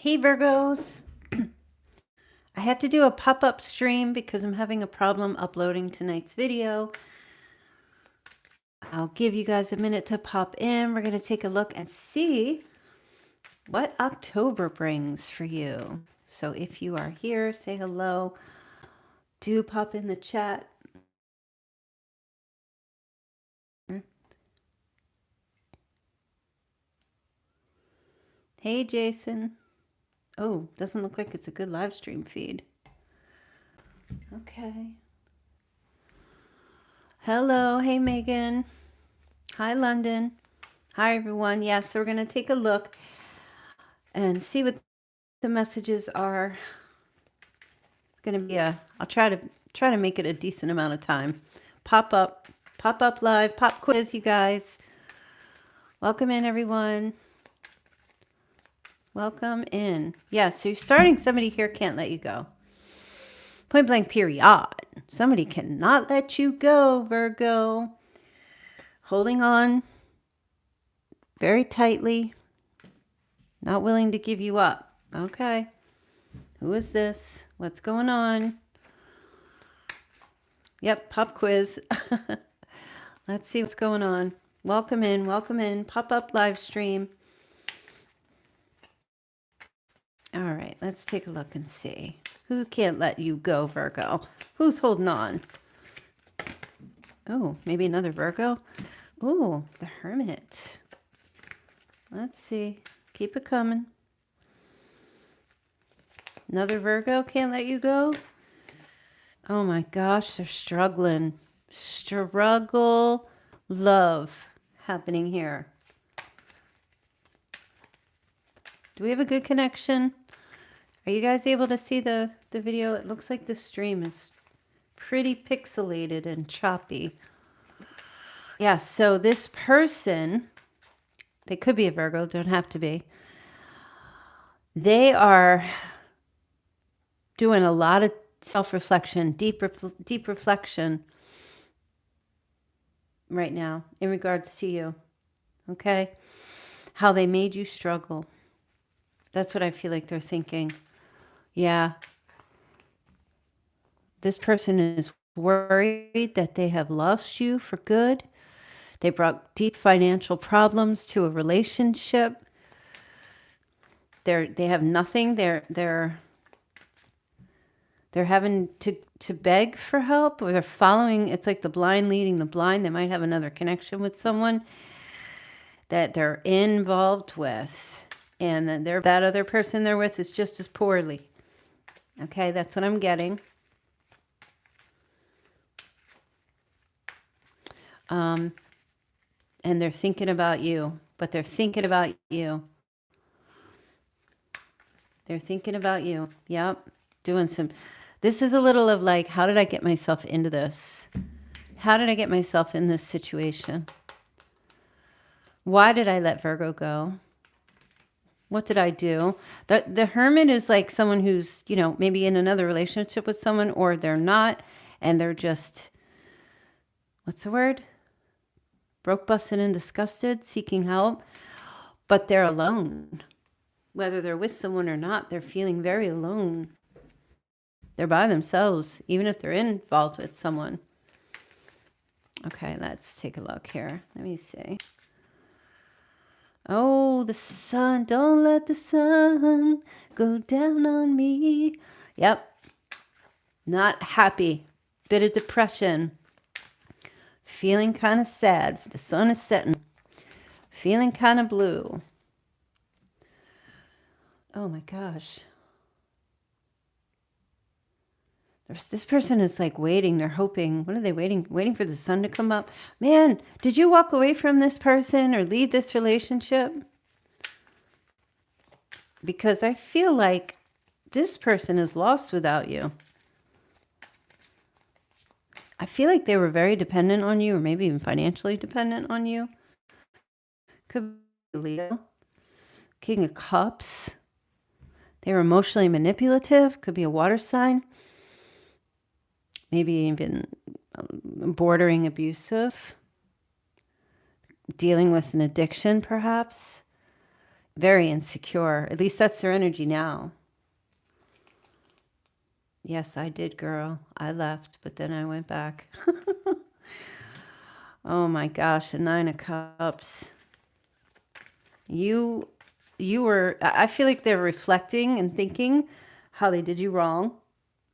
Hey Virgos, I had to do a pop-up stream because I'm having a problem uploading tonight's video. I'll give you guys a minute to pop in. We're going to take a look and see what October brings for you. So if you are here, say hello. Do pop in the chat. Hey Jason. Oh, doesn't look like it's a good live stream feed. Okay. Hello. Hey Megan. Hi London. Hi everyone. Yeah, so we're going to take a look and see what the messages are. It's going to be I'll try to make it a decent amount of time. Pop up live, pop quiz, you guys. Welcome in everyone. Welcome in. Yeah, so you're starting, somebody here can't let you go. Point blank period. Somebody cannot let you go, Virgo. Holding on very tightly. Not willing to give you up. Okay. Who is this? What's going on? Yep, pop quiz. Let's see what's going on. Welcome in, welcome in. Pop up live stream. All right, let's take a look and see. Who can't let you go, Virgo? Who's holding on? Oh, maybe another Virgo? Oh, the Hermit. Let's see. Keep it coming. Another Virgo can't let you go? Oh my gosh, they're struggling. Struggle, love happening here. Do we have a good connection? Are you guys able to see the video? It looks like the stream is pretty pixelated and choppy. Yeah, so this person, they could be a Virgo, don't have to be. They are doing a lot of self-reflection, deep reflection right now in regards to you, okay? How they made you struggle. That's what I feel like they're thinking. Yeah. This person is worried that they have lost you for good. They brought deep financial problems to a relationship. They have nothing. They're having to beg for help, or they're following. It's like the blind leading the blind. They might have another connection with someone that they're involved with, and then that other person they're with is just as poorly. Okay, that's what I'm getting. And they're thinking about you, but they're thinking about you. They're thinking about you. Yep. Doing some, this is a little of like, how did I get myself into this? How did I get myself in this situation? Why did I let Virgo go? What did I do? The Hermit is like someone who's, maybe in another relationship with someone, or they're not, and they're just, what's the word? Broke, busted, and disgusted, seeking help, but they're alone. Whether they're with someone or not, they're feeling very alone. They're by themselves, even if they're involved with someone. Okay, let's take a look here. Let me see. Oh, the sun. Don't let the sun go down on me. Yep. Not happy. Bit of depression. Feeling kind of sad. The sun is setting. Feeling kind of blue. Oh my gosh. This person is like waiting. They're hoping. What are they waiting? Waiting for the sun to come up. Man, did you walk away from this person or leave this relationship? Because I feel like this person is lost without you. I feel like they were very dependent on you, or maybe even financially dependent on you. Could be Leo. King of Cups. They were emotionally manipulative. Could be a water sign. Maybe even bordering abusive. Dealing with an addiction, perhaps. Very insecure. At least that's their energy now. Yes, I did, girl. I left, but then I went back. Oh my gosh, the Nine of Cups. You were, I feel like they're reflecting and thinking how they did you wrong,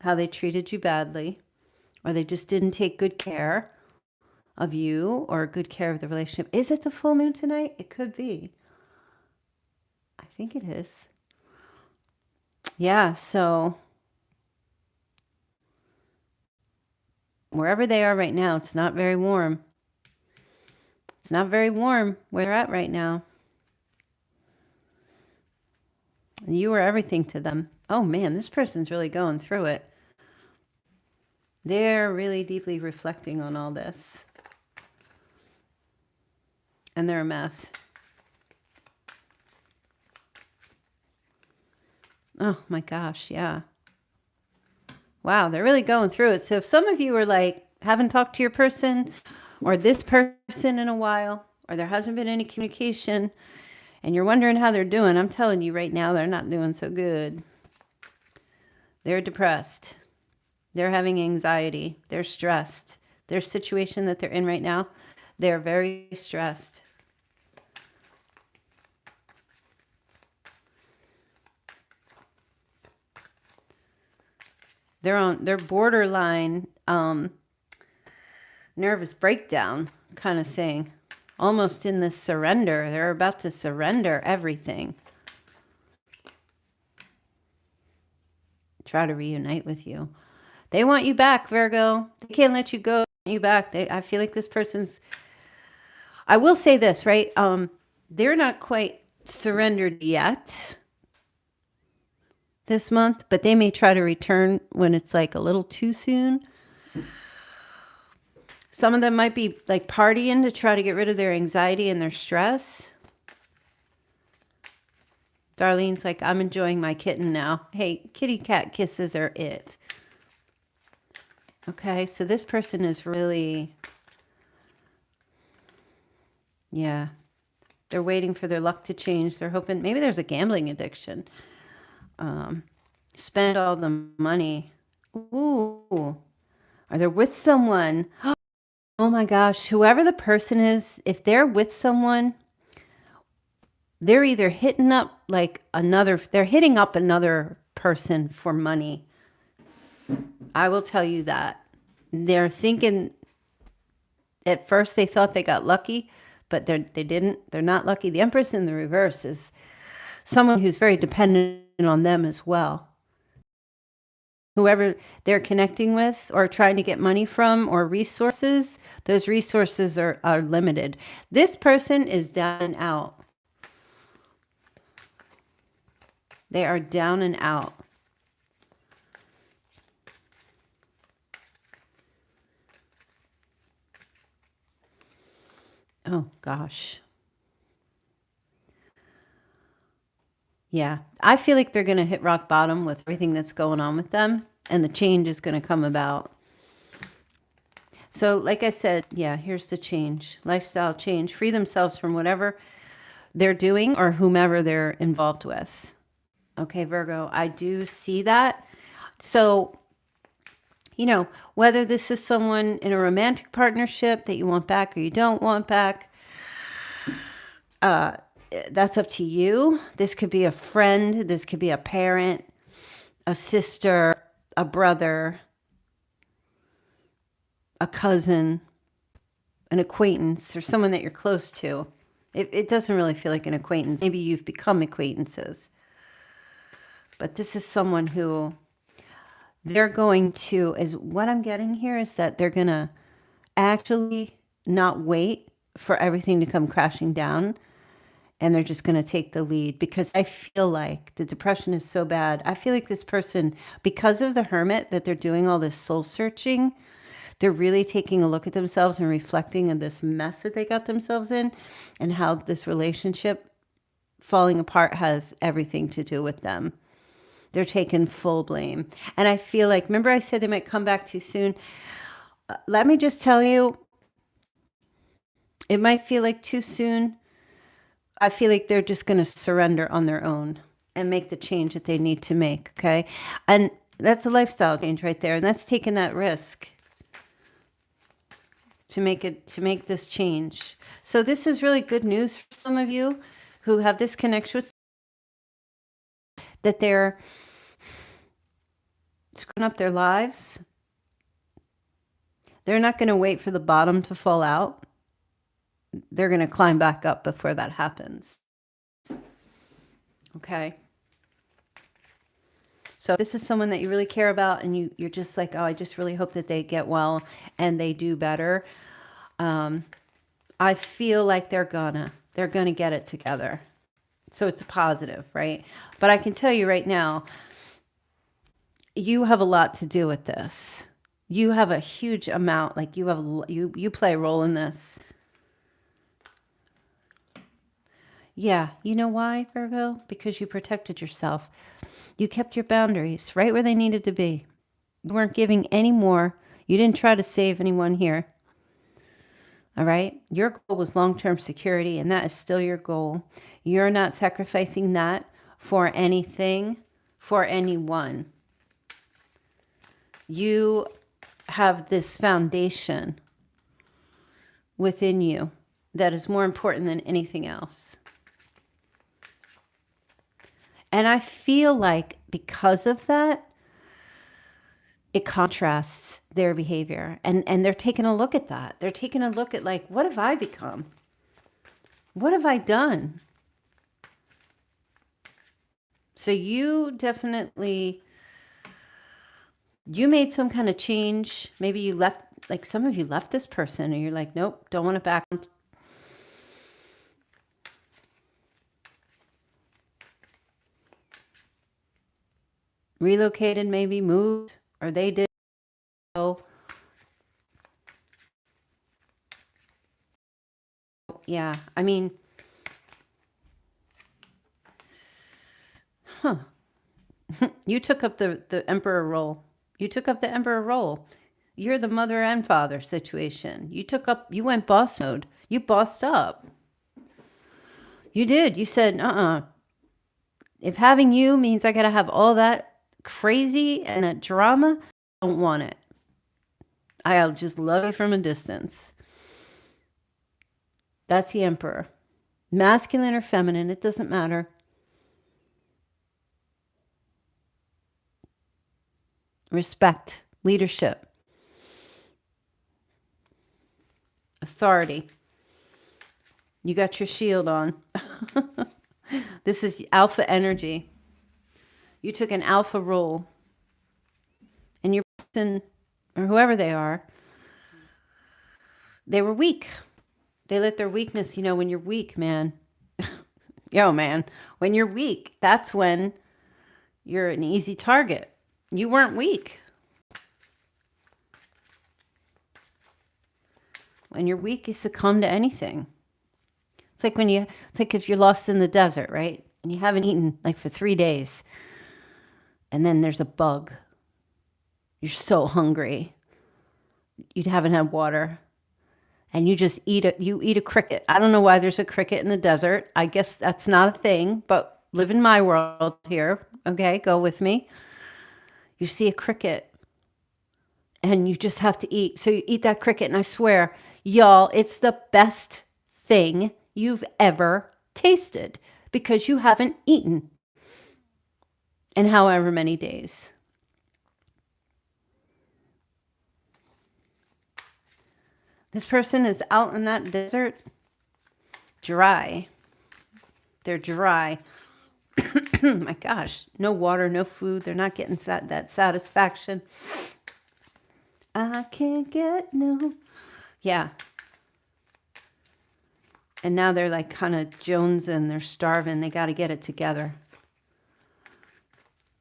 how they treated you badly, or they just didn't take good care of you or good care of the relationship. Is it the full moon tonight? It could be. I think it is. Yeah, so wherever they are right now, it's not very warm. It's not very warm where they're at right now. You were everything to them. Oh man, this person's really going through it. They're really deeply reflecting on all this. And they're a mess. Oh my gosh, yeah. Wow, they're really going through it. So if some of you are like, haven't talked to your person or this person in a while, or there hasn't been any communication, and you're wondering how they're doing, I'm telling you right now, they're not doing so good. They're depressed. They're having anxiety. They're stressed. Their situation that they're in right now, they're very stressed. They're on their borderline nervous breakdown kind of thing. Almost in this surrender. They're about to surrender everything. Try to reunite with you. They want you back, Virgo. They can't let you go. They want you back. I feel like this person's... I will say this, right? They're not quite surrendered yet this month, but they may try to return when it's like a little too soon. Some of them might be like partying to try to get rid of their anxiety and their stress. Darlene's like, I'm enjoying my kitten now. Hey, kitty cat kisses are it. Okay, so this person is really, yeah, they're waiting for their luck to change. They're hoping, maybe there's a gambling addiction. Spend all the money. Ooh, are they with someone? Oh my gosh, whoever the person is, if they're with someone, they're either hitting up they're hitting up another person for money. I will tell you that. They're thinking, at first they thought they got lucky, but they didn't. They're not lucky. The Empress in the reverse is someone who's very dependent on them as well. Whoever they're connecting with or trying to get money from or resources, those resources are limited. This person is down and out. They are down and out. Oh, gosh. Yeah, I feel like they're going to hit rock bottom with everything that's going on with them, and the change is going to come about. So like I said, yeah, here's the change. Lifestyle change. Free themselves from whatever they're doing or whomever they're involved with. Okay, Virgo, I do see that. So, you know, whether this is someone in a romantic partnership that you want back or you don't want back, that's up to you. This could be a friend. This could be a parent, a sister, a brother, a cousin, an acquaintance, or someone that you're close to. It doesn't really feel like an acquaintance. Maybe you've become acquaintances. But this is someone who they're going to, is what I'm getting here is that they're going to actually not wait for everything to come crashing down. And they're just going to take the lead, because I feel like the depression is so bad. I feel like this person, because of the Hermit, that they're doing all this soul searching, they're really taking a look at themselves and reflecting on this mess that they got themselves in and how this relationship falling apart has everything to do with them. They're taking full blame. And I feel like, remember I said they might come back too soon? Let me just tell you, it might feel like too soon. I feel like they're just going to surrender on their own and make the change that they need to make. Okay. And that's a lifestyle change right there. And that's taking that risk to make this change. So this is really good news for some of you who have this connection with that they're screwing up their lives. They're not going to wait for the bottom to fall out. They're going to climb back up before that happens. Okay. So this is someone that you really care about, and you're just like, oh, I just really hope that they get well and they do better. I feel like they're gonna get it together. So it's a positive, right? But I can tell you right now, you have a lot to do with this. You have a huge amount, like you play a role in this. Yeah, you know why, Virgo? Because you protected yourself. You kept your boundaries right where they needed to be. You weren't giving any more. You didn't try to save anyone here. All right? Your goal was long-term security, and that is still your goal. You're not sacrificing that for anything, for anyone. You have this foundation within you that is more important than anything else. And I feel like because of that, it contrasts their behavior. And they're taking a look at that. They're taking a look at like, what have I become? What have I done? So you definitely, you made some kind of change. Maybe you left, like some of you left this person and you're like, nope, don't want it back. Relocated, maybe moved, or they did. So yeah, I mean, you took up the emperor role. You took up the emperor role. You're the mother and father situation. You went boss mode. You bossed up. You did. You said, if having you means I got to have all that crazy and that drama, I don't want it. I'll just love it from a distance. That's the emperor. Masculine or feminine, it doesn't matter. Respect, leadership, authority. You got your shield on. This is alpha energy. You took an alpha role. And your person, or whoever they are, they were weak. They let their weakness, when you're weak, man. Man, when you're weak, that's when you're an easy target. You weren't weak. When you're weak, you succumb to anything. It's like if you're lost in the desert, right? And you haven't eaten like for 3 days. And then there's a bug. You're so hungry. You haven't had water. And you just eat a cricket. I don't know why there's a cricket in the desert. I guess that's not a thing, but live in my world here. Okay, go with me. You see a cricket and you just have to eat. So you eat that cricket, and I swear, y'all, it's the best thing you've ever tasted because you haven't eaten in however many days. This person is out in that desert, dry. They're dry. My gosh, no water, no food. They're not getting that satisfaction. I can't get no. Yeah. And now they're like kind of jonesing. They're starving. They got to get it together.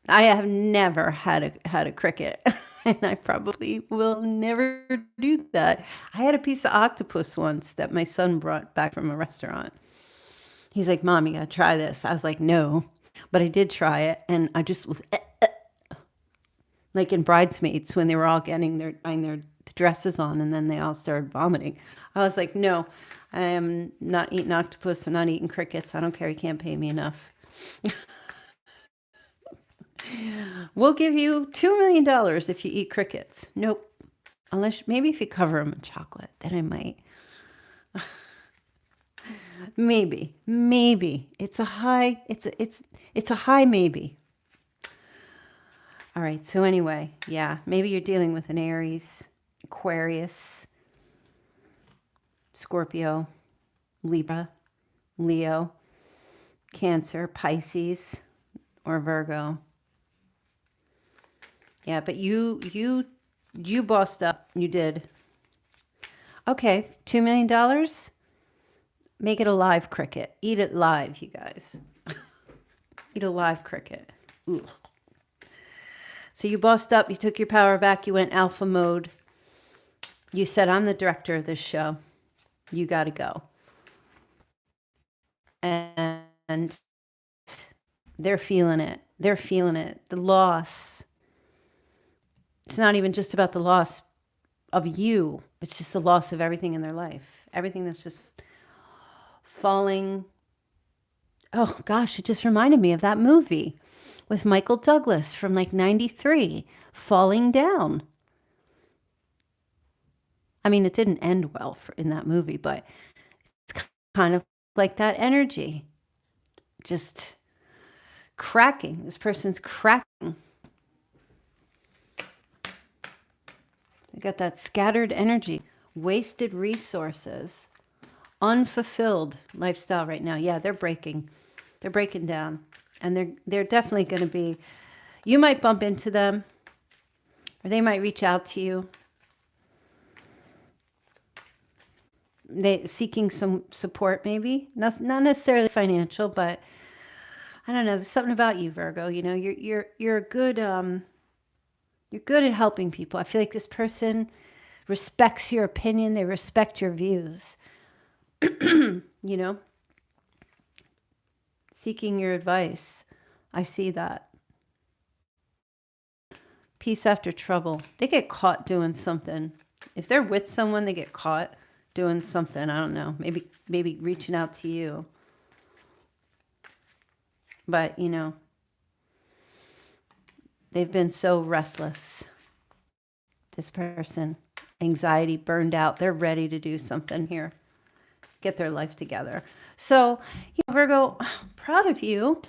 I have never had a cricket. And I probably will never do that. I had a piece of octopus once that my son brought back from a restaurant. He's like, Mom, you gotta try this. I was like, no. But I did try it, and I just was like in Bridesmaids when they were all getting their dresses on, and then they all started vomiting. I was like, no, I am not eating octopus. I'm not eating crickets. I don't care. You can't pay me enough. We'll give you $2 million if you eat crickets. Nope. Unless maybe if you cover them in chocolate, then I might. Maybe. It's a high maybe. All right. So anyway, yeah, maybe you're dealing with an Aries, Aquarius, Scorpio, Libra, Leo, Cancer, Pisces, or Virgo. Yeah, but you bossed up. You did. Okay, $2 million. Make it a live cricket. Eat it live, you guys. Eat a live cricket. Ugh. So you bossed up. You took your power back. You went alpha mode. You said, I'm the director of this show. You got to go. And they're feeling it. They're feeling it. The loss. It's not even just about the loss of you. It's just the loss of everything in their life. Everything that's just falling. Oh, gosh, it just reminded me of that movie with Michael Douglas from like 93, Falling Down. I mean, it didn't end well in that movie, but it's kind of like that energy. Just cracking. This person's cracking. They got that scattered energy, wasted resources, unfulfilled lifestyle right now. Yeah, they're breaking. They're breaking down. And they're definitely going to be, you might bump into them, or they might reach out to you. They seeking some support, maybe not necessarily financial, but I don't know. There's something about you, Virgo. You know, you're good. You're good at helping people. I feel like this person respects your opinion. They respect your views. You know, seeking your advice. I see that. Peace after trouble. They get caught doing something. If they're with someone, they get caught doing something. I don't know. Maybe reaching out to you. But, you know, they've been so restless. This person, anxiety, burned out. They're ready to do something here. Get their life together. So, you know, Virgo, proud of you.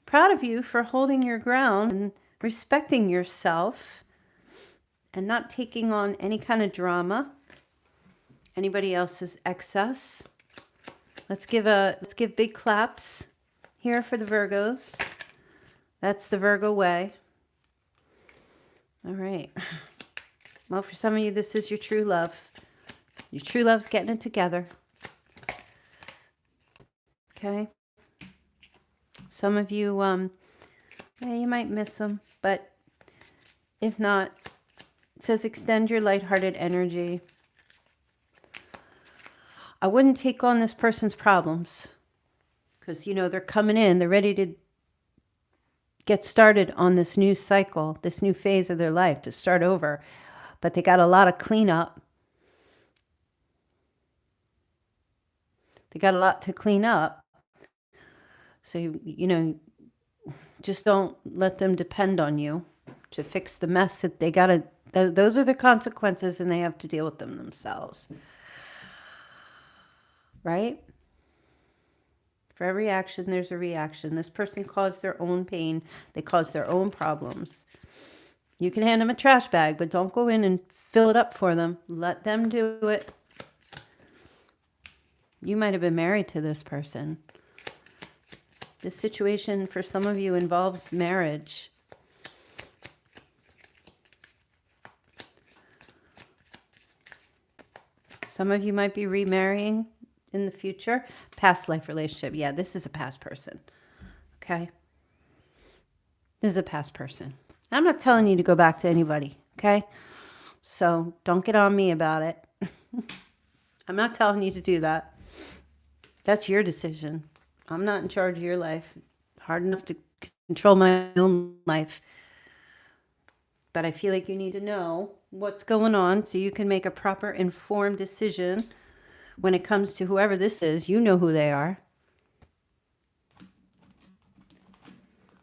Proud of you for holding your ground and respecting yourself and not taking on any kind of drama, anybody else's excess. Let's give big claps here for the Virgos. That's the Virgo way. All right. Well, for some of you, this is your true love. Your true love's getting it together. Okay. Some of you, yeah, you might miss them, but if not, it says extend your lighthearted energy. I wouldn't take on this person's problems because, you know, they're coming in. They're ready to get started on this new cycle, this new phase of their life, to start over. But they got a lot of cleanup. They got a lot to clean up. So, you know, just don't let them depend on you to fix the mess that they got to. Those are the consequences, and they have to deal with them themselves. Right? For every action, there's a reaction. This person caused their own pain. They caused their own problems. You can hand them a trash bag, but don't go in and fill it up for them. Let them do it. You might have been married to this person. This situation for some of you involves marriage. Some of you might be remarrying in the future. Past life relationship. Yeah, this is a past person. Okay? This is a past person. I'm not telling you to go back to anybody. Okay? So don't get on me about it. I'm not telling you to do that. That's your decision. I'm not in charge of your life. Hard enough to control my own life. But I feel like you need to know what's going on so you can make a proper informed decision when it comes to whoever this is, you know who they are.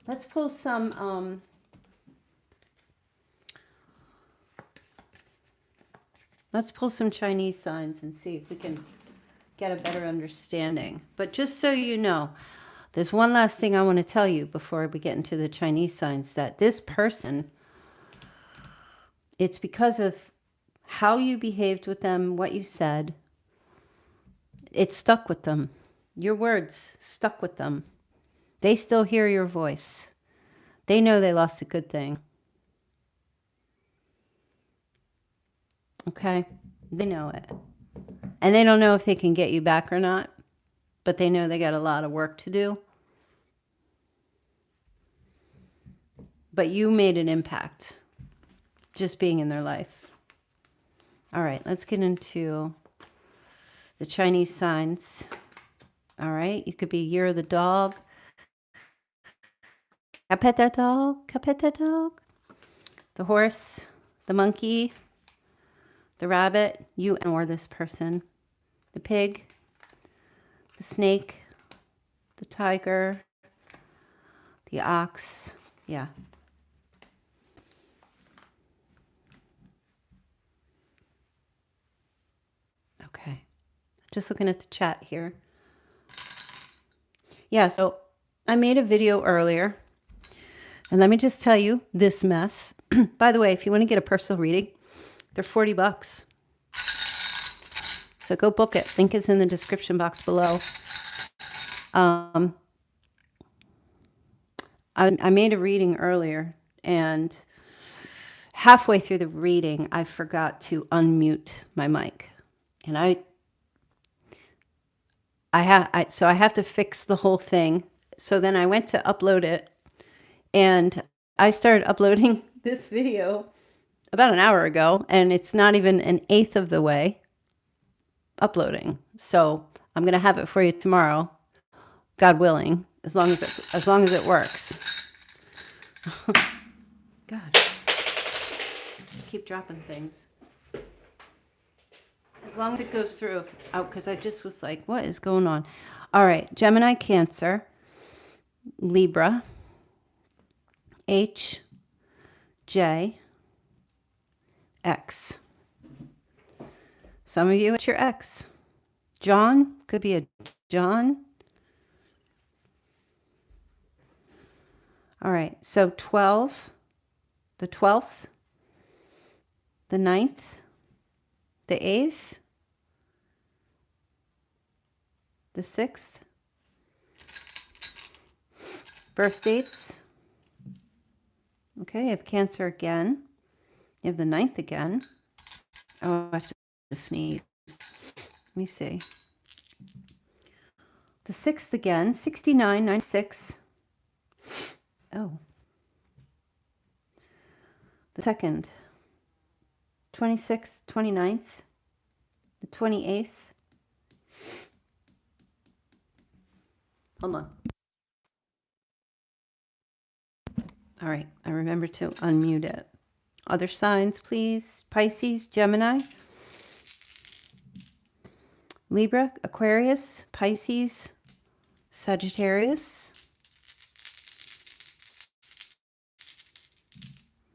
Let's pull some Chinese signs and see if we can get a better understanding. But just so you know, there's one last thing I want to tell you before we get into the Chinese signs, that this person, it's because of how you behaved with them, what you said, it stuck with them. Your words stuck with them. They still hear your voice. They know they lost a good thing. Okay? They know it. And they don't know if they can get you back or not, but they know they got a lot of work to do. But you made an impact just being in their life. All right, let's get into the Chinese signs. All right, you could be year of the dog. I pet that dog. I pet that dog. The horse, the monkey, the rabbit, you or this person. The pig, the snake, the tiger, the ox. Yeah. Okay. Just looking at the chat here. Yeah, so I made a video earlier. And let me just tell you this mess. By the way, if you want to get a personal reading, they're $40. So go book it. Link is in the description box below. I made a reading earlier, and halfway through the reading, I forgot to unmute my mic. And so I have to fix the whole thing. So then I went to upload it, and I started uploading this video about an hour ago, and it's not even an eighth of the way uploading. So I'm going to have it for you tomorrow, God willing, as long as it works. God, I keep dropping things. As long as it goes through, because I just was like, what is going on? All right, Gemini, Cancer, Libra, H, J, X. Some of you, it's your X. John, could be a John. All right, so 12, the 12th, the 9th, the 8th, the 6th. Birth dates. Okay, you have Cancer again. You have the 9th again. Oh, I have to sneeze. Let me see. The 6th again, 69, 96. Oh. The 2nd, 26th, 29th, the 28th. Hold on. All right, I remember to unmute it. Other signs, please. Pisces, Gemini, Libra, Aquarius, Pisces, Sagittarius.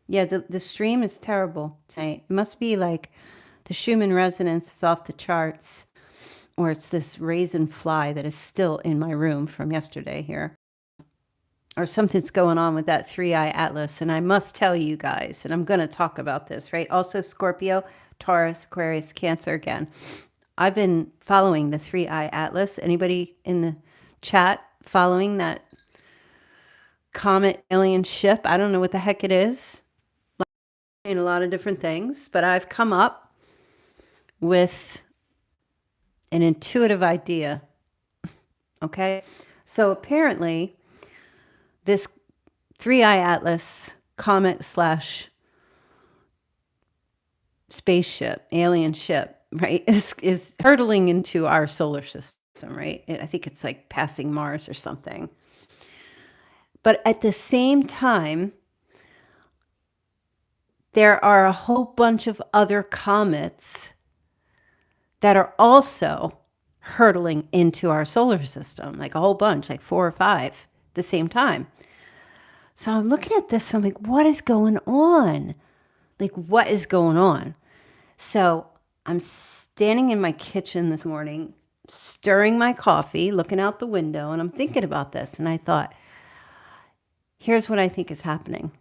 Yeah, the stream is terrible tonight. It must be like the Schumann resonance is off the charts, or it's this raisin fly that is still in my room from yesterday here. Or something's going on with that 3-eye atlas. And I must tell you guys, and I'm going to talk about this, right? Also Scorpio, Taurus, Aquarius, Cancer again. I've been following the 3-eye atlas. Anybody in the chat following that comet alien ship? I don't know what the heck it is. In a lot of different things, but I've come up with an intuitive idea. Okay? So apparently this 3-eye atlas comet / spaceship, alien ship, right, is hurtling into our solar system, right? I think it's like passing Mars or something. But at the same time, there are a whole bunch of other comets that are also hurtling into our solar system, like a whole bunch, like 4 or 5 at the same time. So I'm looking at this, I'm like, what is going on? Like, what is going on? So I'm standing in my kitchen this morning, stirring my coffee, looking out the window, and I'm thinking about this. And I thought, here's what I think is happening.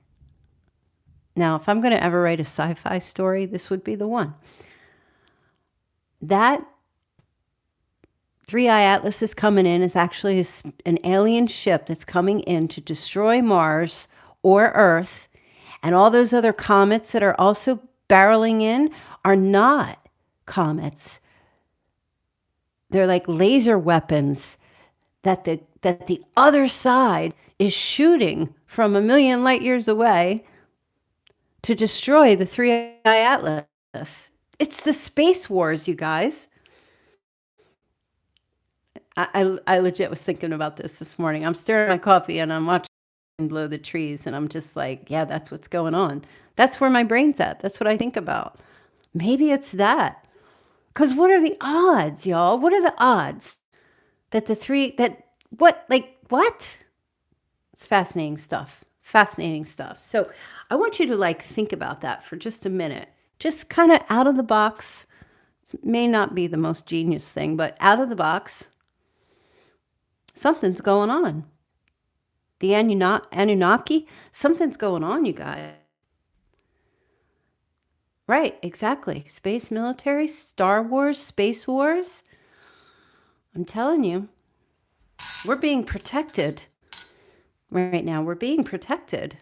Now, if I'm going to ever write a sci-fi story, this would be the one. That 3i Atlas is coming in is actually an alien ship that's coming in to destroy Mars or Earth. And all those other comets that are also barreling in are not comets. They're like laser weapons that the other side is shooting from a million light years away to destroy the 3i Atlas. It's the space wars, you guys. I legit was thinking about this morning. I'm stirring my coffee and I'm watching blow the trees, and I'm just like, yeah, that's what's going on. That's where my brain's at. That's what I think about. Maybe it's that. Because what are the odds, y'all? What are the odds that what? It's fascinating stuff. Fascinating stuff. So I want you to like think about that for just a minute. Just kind of out of the box. It may not be the most genius thing, but out of the box, something's going on. The Anunnaki, something's going on, you guys. Right, exactly. Space military, Star Wars, Space Wars. I'm telling you, we're being protected right now. We're being protected.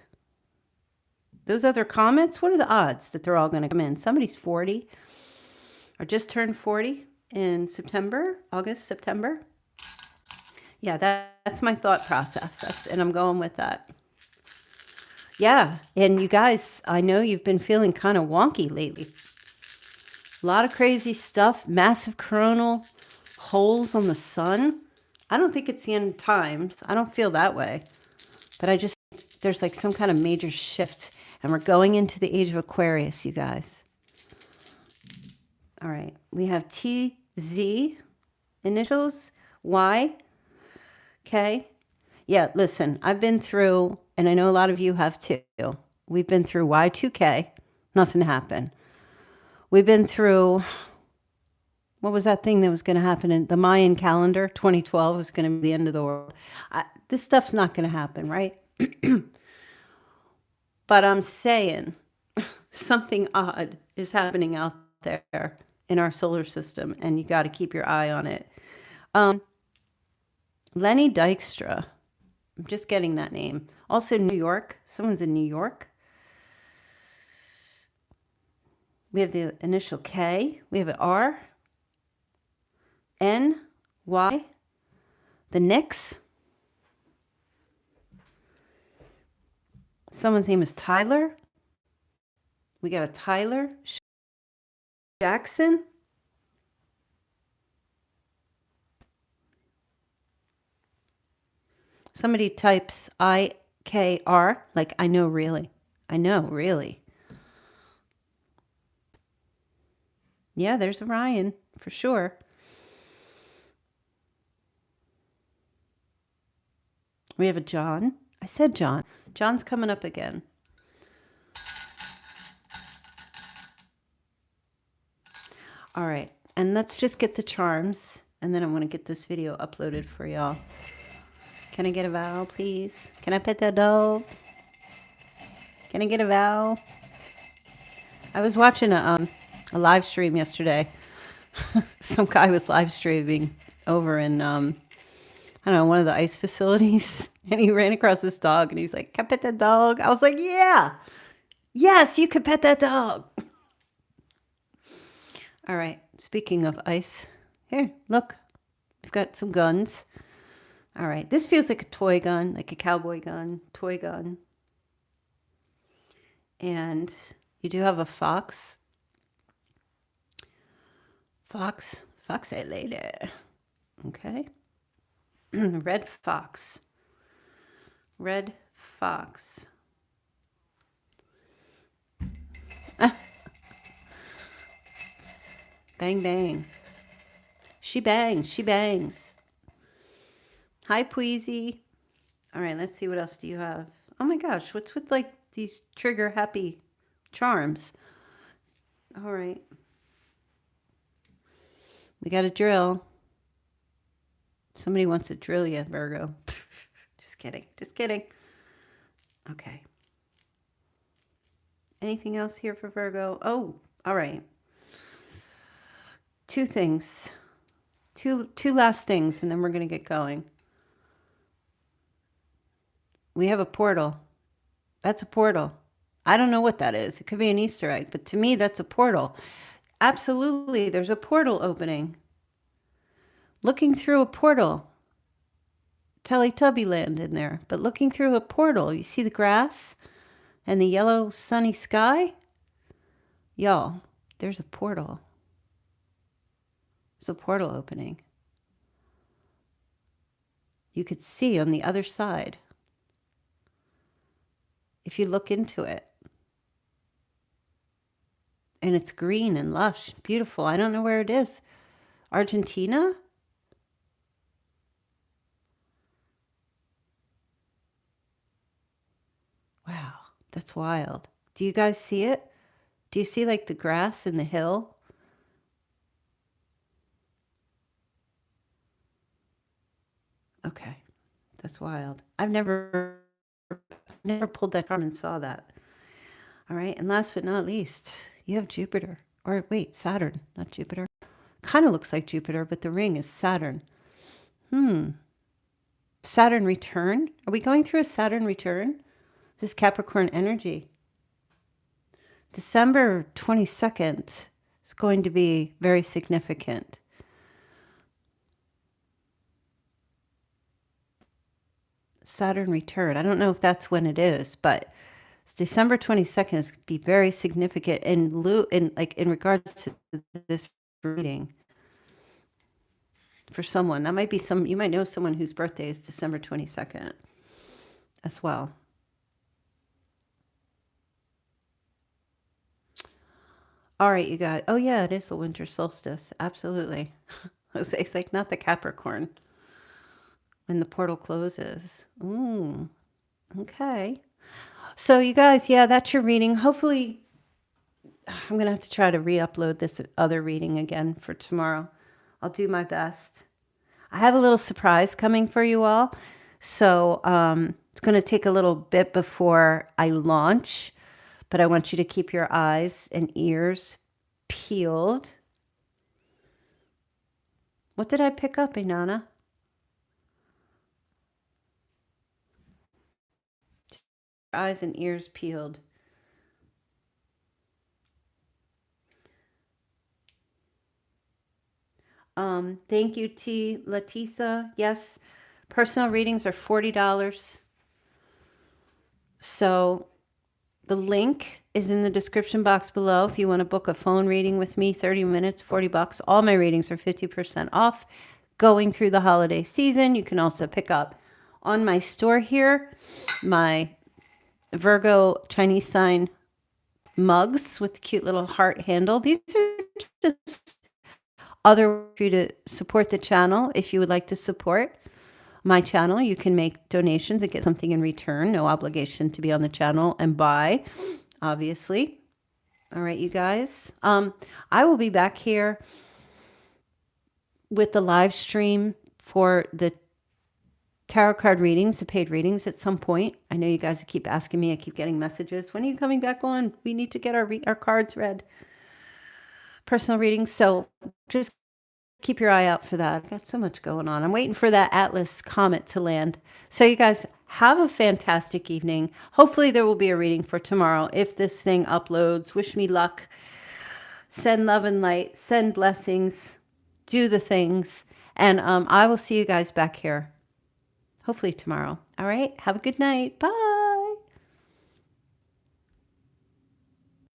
Those other comets, what are the odds that they're all going to come in? Somebody's 40 or just turned 40 in August, September. Yeah, that's my thought process. And I'm going with that. Yeah, and you guys, I know you've been feeling kind of wonky lately. A lot of crazy stuff, massive coronal holes on the sun. I don't think it's the end of times. I don't feel that way. But I just, there's like some kind of major shift. And we're going into the age of Aquarius, you guys. All right, we have TZ, initials, Y, K. Yeah, listen, I've been through, and I know a lot of you have too. We've been through Y2K, nothing happened. We've been through, what was that thing that was going to happen in the Mayan calendar? 2012 was going to be the end of the world. This stuff's not going to happen, right? But I'm saying something odd is happening out there in our solar system, and you got to keep your eye on it. Lenny Dykstra. I'm just getting that name. Also New York. Someone's in New York. We have the initial K. We have an R. N. Y. The Knicks. Someone's name is Tyler. We got a Tyler Jackson. Somebody types IKR, like I know really. I know really. Yeah, there's Orion for sure. We have a John. I said John. John's coming up again. All right, and let's just get the charms, and then I'm going to get this video uploaded for y'all. Can I get a vowel, please? Can I pet that dog? Can I get a vowel? I was watching a live stream yesterday. Some guy was live streaming over in, I don't know, one of the ice facilities. And he ran across this dog and he's like, can I pet that dog? I was like, yeah. Yes, you could pet that dog. All right. Speaking of ice. Here, look. We've got some guns. All right, this feels like a toy gun, like a cowboy gun, toy gun. And you do have a fox. Fox a lady. Okay. Red fox. Red fox. Bang, bang. She bangs. She bangs. Hi, Pweezy. All right, let's see. What else do you have? Oh my gosh, what's with like these trigger happy charms? All right. We got a drill. Somebody wants to drill you, Virgo. Just kidding. Just kidding. Okay. Anything else here for Virgo? Oh, all right. Two things. Two last things, and then we're going to get going. We have a portal. That's a portal. I don't know what that is. It could be an Easter egg, but to me, that's a portal. Absolutely, there's a portal opening. Looking through a portal. Teletubby land in there, but looking through a portal. You see the grass and the yellow sunny sky? Y'all, there's a portal. There's a portal opening. You could see on the other side if you look into it. And it's green and lush, beautiful. I don't know where it is. Argentina? Wow, that's wild. Do you guys see it? Do you see like the grass and the hill? Okay, that's wild. I've never pulled that card and saw that. All right, and last but not least, you have Jupiter. Or wait, Saturn, not Jupiter. Kind of looks like Jupiter, but the ring is Saturn. Saturn return? Are we going through a Saturn return? This is Capricorn energy. December 22nd is going to be very significant. Saturn return. I don't know if that's when it is, but December 22nd is going to be very significant in regards to this reading. For someone, that might be you might know someone whose birthday is December 22nd as well. All right, you guys. Oh yeah, it is the winter solstice. Absolutely. It's like not the Capricorn when the portal closes. Ooh, okay. So you guys, yeah, that's your reading. Hopefully, I'm going to have to try to re-upload this other reading again for tomorrow. I'll do my best. I have a little surprise coming for you all. So it's going to take a little bit before I launch, but I want you to keep your eyes and ears peeled. What did I pick up, Inanna? Eyes and ears peeled. Thank you, T. Latisa. Yes, personal readings are $40. So the link is in the description box below. If you want to book a phone reading with me, 30 minutes, $40. All my readings are 50% off. Going through the holiday season, you can also pick up on my store here my Virgo Chinese sign mugs with the cute little heart handle. These are just other for you to support the channel. If you would like to support my channel, you can make donations and get something in return. No obligation to be on the channel and buy, obviously. All right, you guys. I will be back here with the live stream for the tarot card readings, the paid readings at some point. I know you guys keep asking me. I keep getting messages. When are you coming back on? We need to get our cards read. Personal readings. So just keep your eye out for that. I've got so much going on. I'm waiting for that Atlas comet to land. So you guys have a fantastic evening. Hopefully there will be a reading for tomorrow if this thing uploads. Wish me luck. Send love and light. Send blessings. Do the things. And I will see you guys back here hopefully tomorrow. All right. Have a good night. Bye.